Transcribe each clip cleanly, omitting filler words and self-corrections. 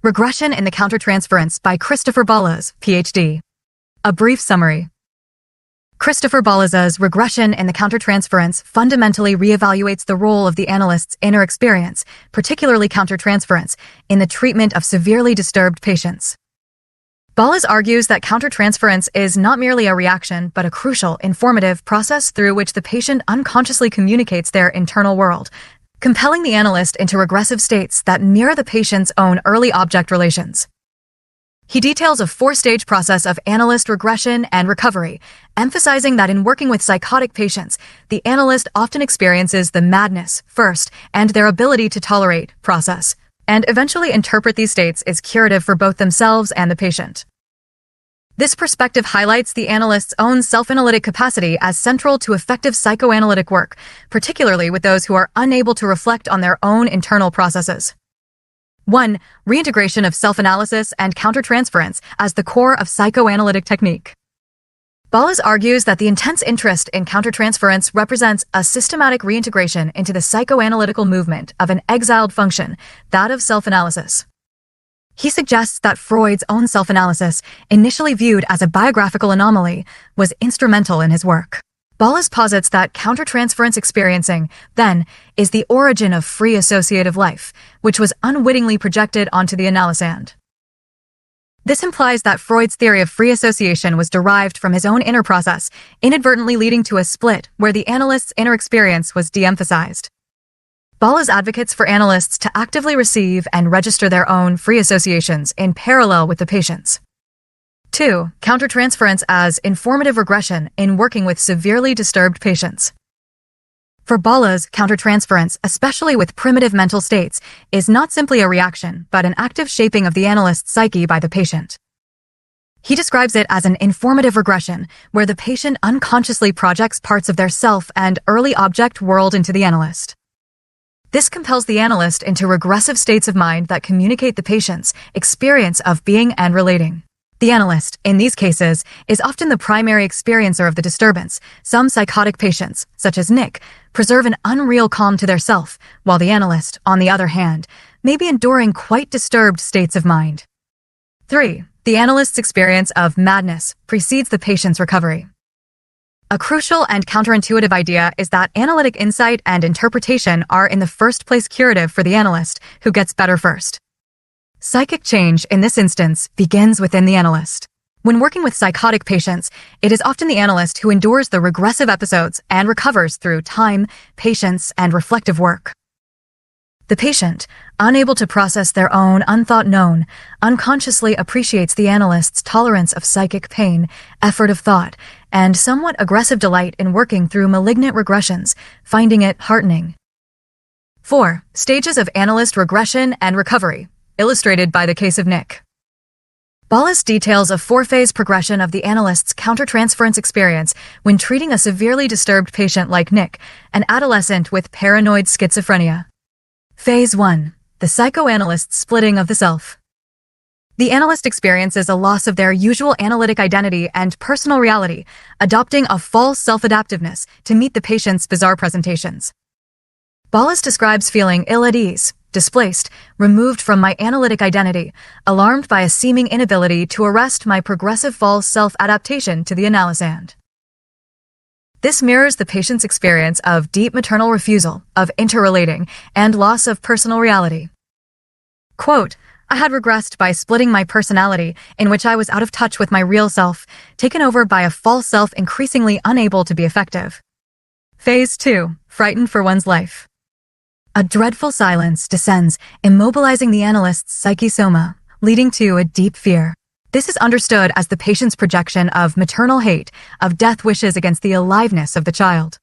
Regression in the Countertransference by Christopher Bollas, Ph.D. A brief summary. Christopher Bollas's Regression in the Countertransference fundamentally reevaluates the role of the analyst's inner experience, particularly countertransference, in the treatment of severely disturbed patients. Bollas argues that countertransference is not merely a reaction, but a crucial, informative process through which the patient unconsciously communicates their internal world, compelling the analyst into regressive states that mirror the patient's own early object relations. He details a four-stage process of analyst regression and recovery, emphasizing that in working with psychotic patients, the analyst often experiences the madness first and their ability to tolerate process, and eventually interpret these states is curative for both themselves and the patient. This perspective highlights the analyst's own self-analytic capacity as central to effective psychoanalytic work, particularly with those who are unable to reflect on their own internal processes. 1. Reintegration of self-analysis and countertransference as the core of psychoanalytic technique. Bollas argues that the intense interest in countertransference represents a systematic reintegration into the psychoanalytical movement of an exiled function, that of self-analysis. He suggests that Freud's own self-analysis, initially viewed as a biographical anomaly, was instrumental in his work. Bollas posits that countertransference experiencing, then, is the origin of free associative life, which was unwittingly projected onto the analysand. This implies that Freud's theory of free association was derived from his own inner process, inadvertently leading to a split where the analyst's inner experience was de-emphasized. Bollas advocates for analysts to actively receive and register their own free associations in parallel with the patient's. 2. Countertransference as informative regression in working with severely disturbed patients. For Bollas, countertransference, especially with primitive mental states, is not simply a reaction, but an active shaping of the analyst's psyche by the patient. He describes it as an informative regression, where the patient unconsciously projects parts of their self and early object world into the analyst. This compels the analyst into regressive states of mind that communicate the patient's experience of being and relating. The analyst, in these cases, is often the primary experiencer of the disturbance. Some psychotic patients, such as Nick, preserve an unreal calm to their self, while the analyst, on the other hand, may be enduring quite disturbed states of mind. 3. The analyst's experience of madness precedes the patient's recovery. A crucial and counterintuitive idea is that analytic insight and interpretation are in the first place curative for the analyst, who gets better first. Psychic change, in this instance, begins within the analyst. When working with psychotic patients, it is often the analyst who endures the regressive episodes and recovers through time, patience, and reflective work. The patient, unable to process their own unthought known, unconsciously appreciates the analyst's tolerance of psychic pain, effort of thought, and somewhat aggressive delight in working through malignant regressions, finding it heartening. 4. Stages of analyst regression and recovery, illustrated by the case of Nick. Bollas details a four-phase progression of the analyst's countertransference experience when treating a severely disturbed patient like Nick, an adolescent with paranoid schizophrenia. Phase 1. The psychoanalyst's splitting of the self. The analyst experiences a loss of their usual analytic identity and personal reality, adopting a false self-adaptiveness to meet the patient's bizarre presentations. Bollas describes feeling ill at ease, displaced, removed from my analytic identity, alarmed by a seeming inability to arrest my progressive false self-adaptation to the analysand. This mirrors the patient's experience of deep maternal refusal, of interrelating, and loss of personal reality. Quote, I had regressed by splitting my personality, in which I was out of touch with my real self, taken over by a false self increasingly unable to be effective. Phase 2. Frightened for one's life. A dreadful silence descends, immobilizing the analyst's psyche-soma, leading to a deep fear. This is understood as the patient's projection of maternal hate, of death wishes against the aliveness of the child.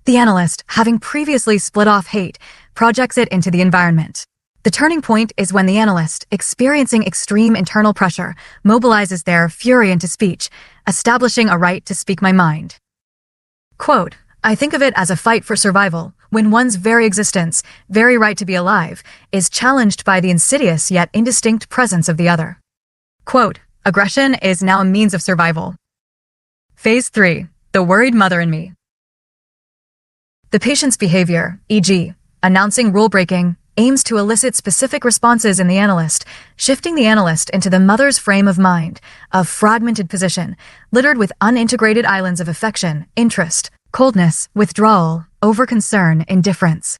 The analyst, having previously split off hate, projects it into the environment. The turning point is when the analyst, experiencing extreme internal pressure, mobilizes their fury into speech, establishing a right to speak my mind. Quote, I think of it as a fight for survival, when one's very existence, very right to be alive, is challenged by the insidious yet indistinct presence of the other. Quote, aggression is now a means of survival. Phase 3. The worried mother in me. The patient's behavior, e.g., announcing rule-breaking, aims to elicit specific responses in the analyst, shifting the analyst into the mother's frame of mind, a fragmented position, littered with unintegrated islands of affection, interest, coldness, withdrawal, overconcern, indifference.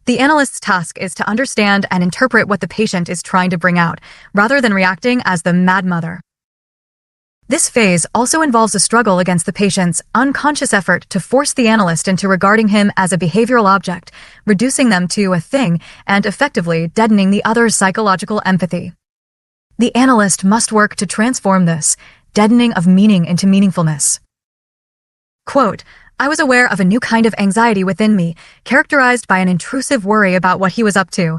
The analyst's task is to understand and interpret what the patient is trying to bring out, rather than reacting as the mad mother. This phase also involves a struggle against the patient's unconscious effort to force the analyst into regarding him as a behavioral object, reducing them to a thing and effectively deadening the other's psychological empathy. The analyst must work to transform this deadening of meaning into meaningfulness. Quote, "I was aware of a new kind of anxiety within me, characterized by an intrusive worry about what he was up to."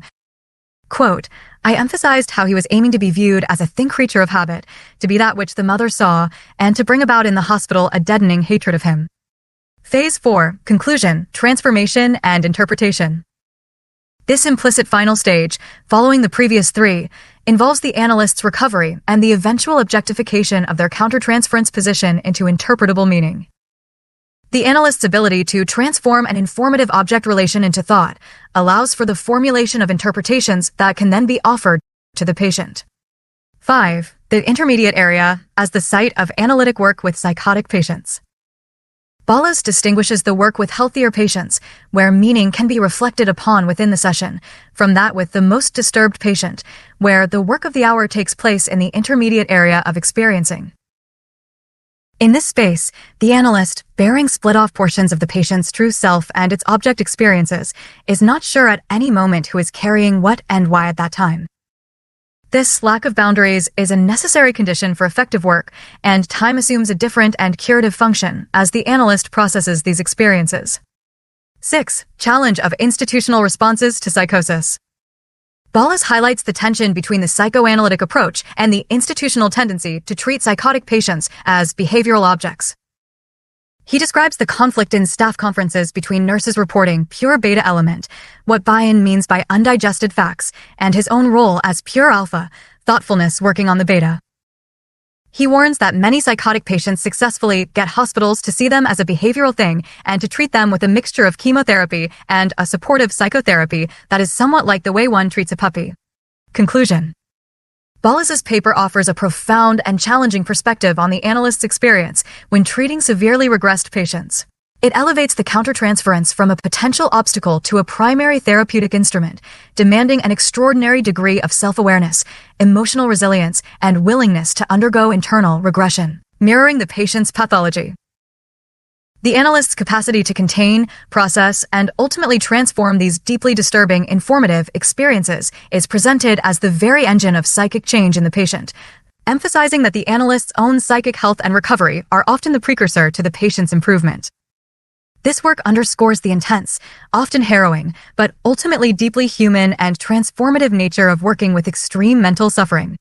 Quote, "I emphasized how he was aiming to be viewed as a thin creature of habit, to be that which the mother saw, and to bring about in the hospital a deadening hatred of him." Phase 4, Conclusion, Transformation, and Interpretation. This implicit final stage, following the previous 3, involves the analyst's recovery and the eventual objectification of their countertransference position into interpretable meaning. The analyst's ability to transform an informative object relation into thought allows for the formulation of interpretations that can then be offered to the patient. 5. The intermediate area as the site of analytic work with psychotic patients. Bollas distinguishes the work with healthier patients, where meaning can be reflected upon within the session, from that with the most disturbed patient, where the work of the hour takes place in the intermediate area of experiencing. In this space, the analyst, bearing split-off portions of the patient's true self and its object experiences, is not sure at any moment who is carrying what and why at that time. This lack of boundaries is a necessary condition for effective work, and time assumes a different and curative function as the analyst processes these experiences. 6. Challenge of institutional responses to psychosis. Bollas highlights the tension between the psychoanalytic approach and the institutional tendency to treat psychotic patients as behavioral objects. He describes the conflict in staff conferences between nurses reporting pure beta element, what buy-in means by undigested facts, and his own role as pure alpha, thoughtfulness working on the beta. He warns that many psychotic patients successfully get hospitals to see them as a behavioral thing and to treat them with a mixture of chemotherapy and a supportive psychotherapy that is somewhat like the way one treats a puppy. Conclusion. Bollas's paper offers a profound and challenging perspective on the analyst's experience when treating severely regressed patients. It elevates the countertransference from a potential obstacle to a primary therapeutic instrument, demanding an extraordinary degree of self-awareness, emotional resilience, and willingness to undergo internal regression, mirroring the patient's pathology. The analyst's capacity to contain, process, and ultimately transform these deeply disturbing, informative experiences is presented as the very engine of psychic change in the patient, emphasizing that the analyst's own psychic health and recovery are often the precursor to the patient's improvement. This work underscores the intense, often harrowing, but ultimately deeply human and transformative nature of working with extreme mental suffering.